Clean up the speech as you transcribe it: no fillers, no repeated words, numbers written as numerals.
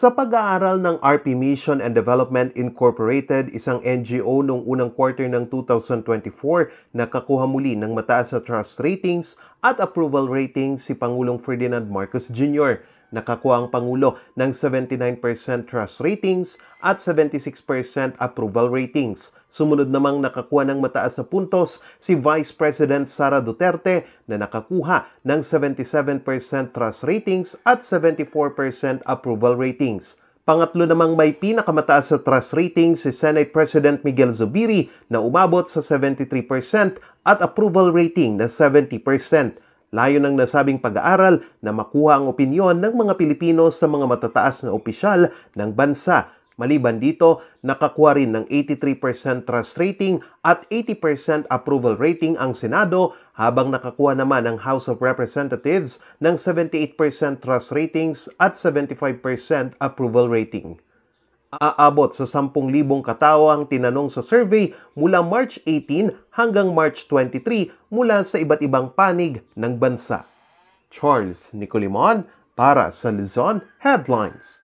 Sa pag-aaral ng RP Mission and Development Incorporated, isang NGO noong unang quarter ng 2024, nakakuha muli ng mataas na trust ratings at approval ratings si Pangulong Ferdinand Marcos Jr. Nakakuha ang Pangulo ng 79% trust ratings at 76% approval ratings. Sumunod namang nakakuha ng mataas na puntos si Vice President Sara Duterte na nakakuha ng 77% trust ratings at 74% approval ratings. Pangatlo namang may pinakamataas sa trust ratings si Senate President Miguel Zubiri na umabot sa 73% at approval rating na 70%. Layo ng nasabing pag-aaral na makuha ang opinyon ng mga Pilipino sa mga matataas na opisyal ng bansa. Maliban dito, nakakuha rin ng 83% trust rating at 80% approval rating ang Senado, habang nakakuha naman ang House of Representatives ng 78% trust ratings at 75% approval rating. Aabot sa 10,000 katao ang tinanong sa survey mula March 18 hanggang March 23 mula sa iba't ibang panig ng bansa. Charles Nicolimon para sa Luzon Headlines.